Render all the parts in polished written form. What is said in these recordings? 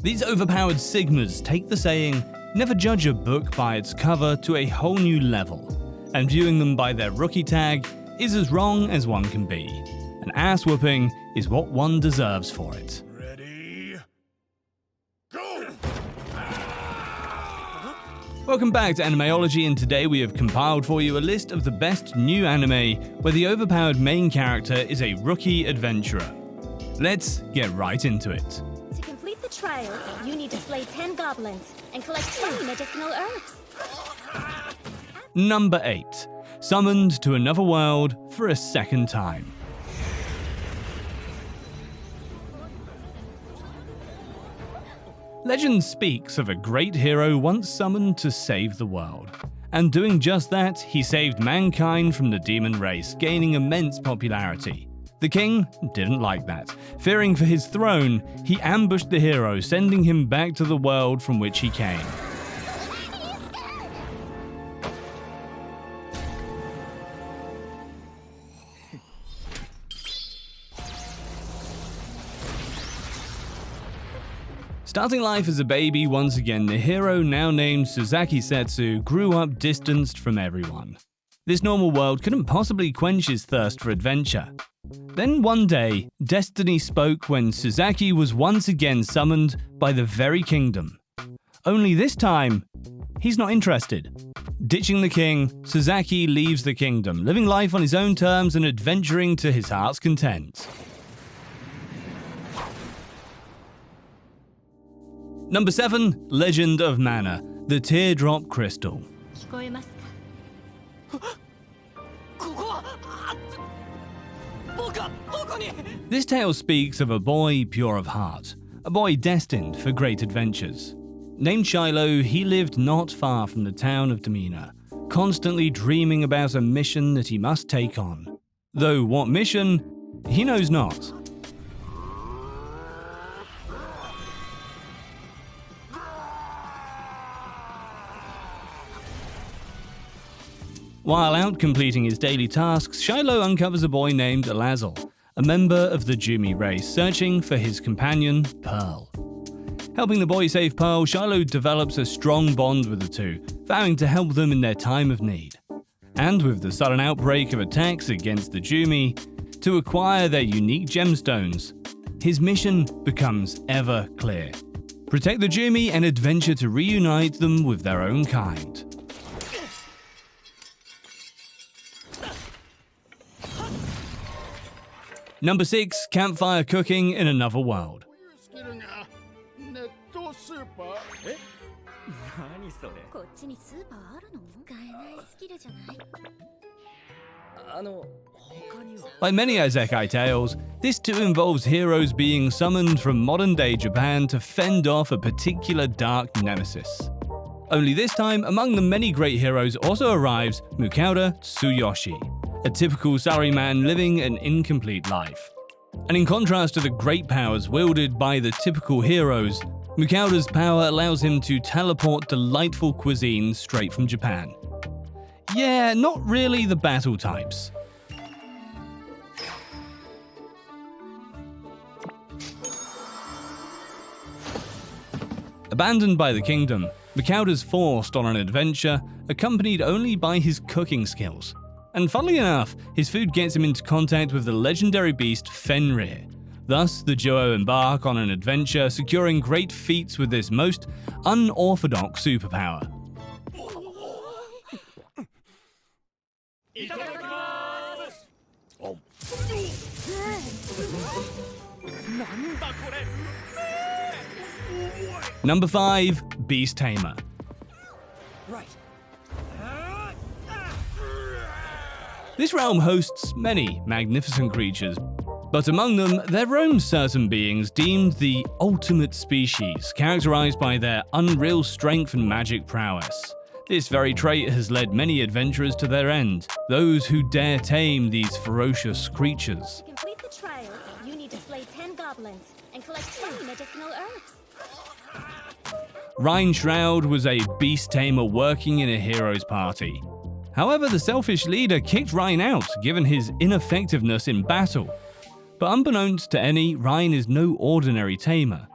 These overpowered Sigmas take the saying, "Never judge a book by its cover" to a whole new level, and viewing them by their rookie tag is as wrong as one can be. An ass whooping is what one deserves for it. Ready? Go! Welcome back to Animeology, and today we have compiled for you a list of the best new anime where the overpowered main character is a rookie adventurer. Let's get right into it. To complete the trial, you need to slay 10 goblins and collect 10 medicinal herbs. Number 8. Summoned to another world for a second time. Legend speaks of a great hero once summoned to save the world. And doing just that, he saved mankind from the demon race, gaining immense popularity. The king didn't like that. Fearing for his throne, he ambushed the hero, sending him back to the world from which he came. Starting life as a baby once again, the hero, now named Suzaki Setsu, grew up distanced from everyone. This normal world couldn't possibly quench his thirst for adventure. Then one day, destiny spoke when Suzaki was once again summoned by the very kingdom. Only this time, he's not interested. Ditching the king, Suzaki leaves the kingdom, living life on his own terms and adventuring to his heart's content. Number 7. Legend of Mana, the Teardrop Crystal. This tale speaks of a boy pure of heart, a boy destined for great adventures. Named Shiloh, he lived not far from the town of Demina, constantly dreaming about a mission that he must take on. Though what mission, he knows not. While out completing his daily tasks, Shiloh uncovers a boy named Alazel, a member of the Jumi race, searching for his companion, Pearl. Helping the boy save Pearl, Shiloh develops a strong bond with the two, vowing to help them in their time of need. And with the sudden outbreak of attacks against the Jumi, to acquire their unique gemstones, his mission becomes ever clear. Protect the Jumi and adventure to reunite them with their own kind. Number 6. Campfire cooking in another world. Like many Zakai tales, this too involves heroes being summoned from modern-day Japan to fend off a particular dark nemesis. Only this time, among the many great heroes also arrives Mukauda Tsuyoshi, a typical salaryman living an incomplete life. And in contrast to the great powers wielded by the typical heroes, Mukauda's power allows him to teleport delightful cuisine straight from Japan. Yeah, not really the battle types. Abandoned by the kingdom, Mukauda's forced on an adventure, accompanied only by his cooking skills. And funnily enough, his food gets him into contact with the legendary beast Fenrir. Thus, the duo embark on an adventure, securing great feats with this most unorthodox superpower. Number 5. Beast Tamer. This realm hosts many magnificent creatures, but among them, there roam certain beings deemed the ultimate species, characterized by their unreal strength and magic prowess. This very trait has led many adventurers to their end, those who dare tame these ferocious creatures. To complete the trial, you need to slay 10 goblins and collect 10 medicinal herbs. Rhine Shroud was a beast tamer working in a hero's party. However, the selfish leader kicked Rhine out, given his ineffectiveness in battle. But unbeknownst to any, Rhine is no ordinary tamer.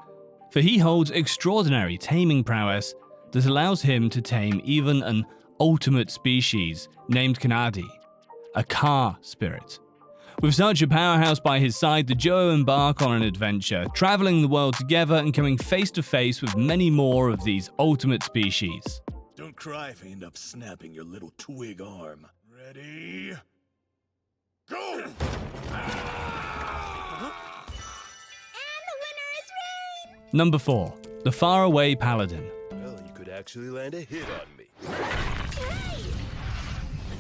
for he holds extraordinary taming prowess that allows him to tame even an ultimate species named Kanadi, a car spirit. With such a powerhouse by his side, the duo embark on an adventure, traveling the world together and coming face to face with many more of these ultimate species. Don't cry if I end up snapping your little twig arm. Ready? Go! And the winner is Rain! Number 4. The Far Away Paladin. Well, you could actually land a hit on me.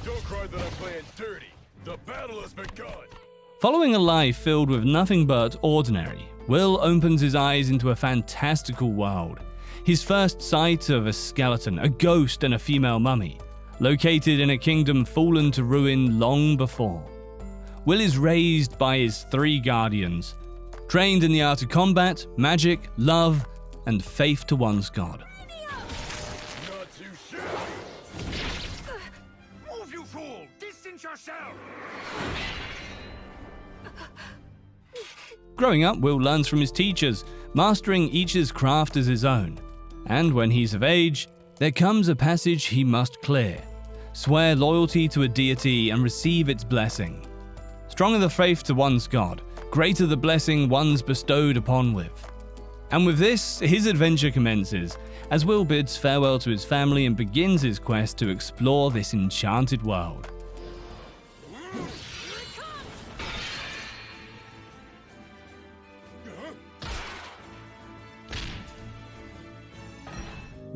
Don't cry that I'm playing dirty. The battle has begun. Following a life filled with nothing but ordinary, Will opens his eyes into a fantastical world. His first sight of a skeleton, a ghost, and a female mummy, located in a kingdom fallen to ruin long before. Will is raised by his 3 guardians, trained in the art of combat, magic, love, and faith to one's god. Not too shabby. Move, you fool! Distance yourself! Growing up, Will learns from his teachers, mastering each's craft as his own. And when he's of age, there comes a passage he must clear. Swear loyalty to a deity and receive its blessing. Stronger the faith to one's god, greater the blessing one's bestowed upon with. And with this, his adventure commences, as Will bids farewell to his family and begins his quest to explore this enchanted world.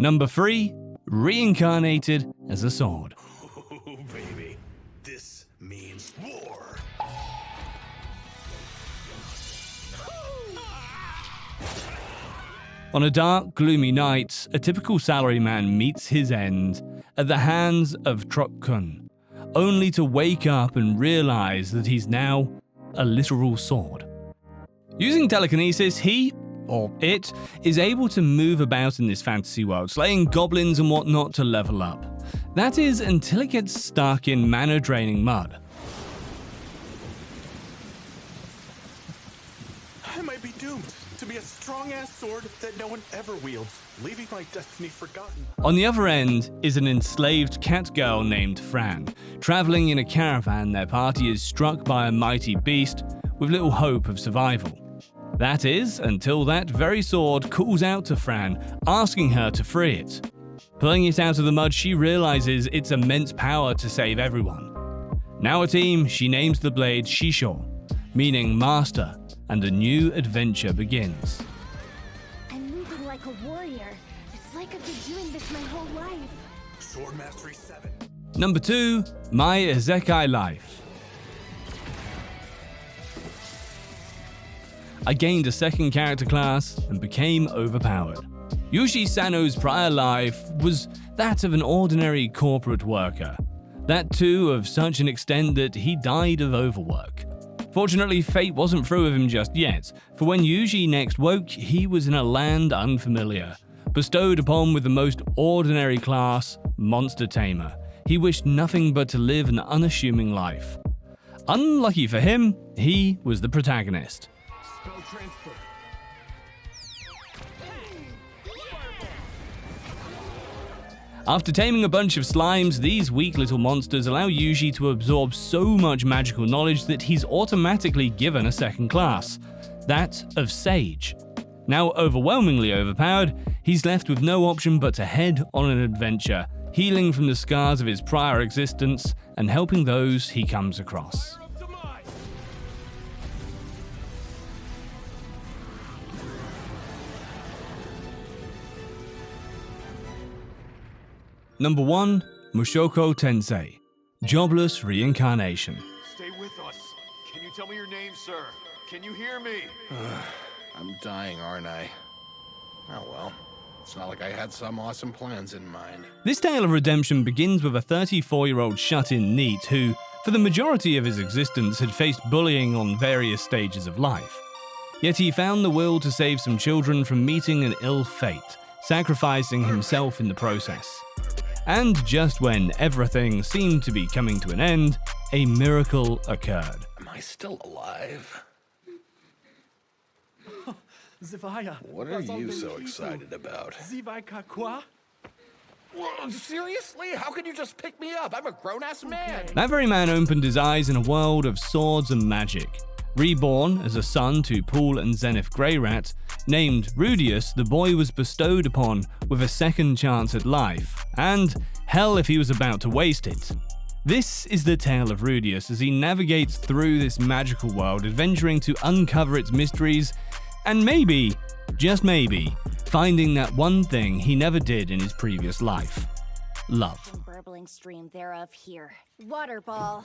Number 3. Reincarnated as a sword. Oh, baby. This means war. On a dark, gloomy night, a typical salaryman meets his end at the hands of Trok-kun, only to wake up and realize that he's now a literal sword. Using telekinesis, he, or it, is able to move about in this fantasy world, slaying goblins and whatnot to level up. That is, until it gets stuck in mana-draining mud. I might be doomed to be a strong-ass sword that no one ever wields, leaving my destiny forgotten. On the other end is an enslaved cat girl named Fran. Traveling in a caravan, their party is struck by a mighty beast with little hope of survival. That is, until that very sword calls out to Fran, asking her to free it. Pulling it out of the mud, she realizes its immense power to save everyone. Now a team, she names the blade Shisho, meaning master, and a new adventure begins. I'm moving like a warrior. It's like I've been doing this my whole life. Sword Mastery 7. Number 2, My Zakai Life. I gained a second character class and became overpowered. Yuji Sano's prior life was that of an ordinary corporate worker. That too of such an extent that he died of overwork. Fortunately, fate wasn't through with him just yet, for when Yuji next woke, he was in a land unfamiliar, bestowed upon with the most ordinary class, Monster Tamer. He wished nothing but to live an unassuming life. Unlucky for him, he was the protagonist. Spell transfer. After taming a bunch of slimes, these weak little monsters allow Yuji to absorb so much magical knowledge that he's automatically given a second class, that of Sage. Now overwhelmingly overpowered, he's left with no option but to head on an adventure, healing from the scars of his prior existence and helping those he comes across. Number 1, Mushoko Tensei, Jobless Reincarnation. Stay with us. Can you tell me your name, sir? Can you hear me? I'm dying, aren't I? Oh well. It's not like I had some awesome plans in mind. This tale of redemption begins with a 34-year-old shut-in NEET who, for the majority of his existence, had faced bullying on various stages of life. Yet he found the will to save some children from meeting an ill fate, sacrificing himself in the process. And just when everything seemed to be coming to an end, a miracle occurred. Am I still alive? What are you so excited about? Whoa, seriously? How could you just pick me up? I'm a grown-ass man. That very man opened his eyes in a world of swords and magic. Reborn as a son to Paul and Zenith Greyrat, named Rudius, the boy was bestowed upon with a second chance at life, and hell if he was about to waste it. This is the tale of Rudius as he navigates through this magical world, adventuring to uncover its mysteries, and maybe, just maybe, finding that one thing he never did in his previous life: love. Burbling stream thereof here. Water ball.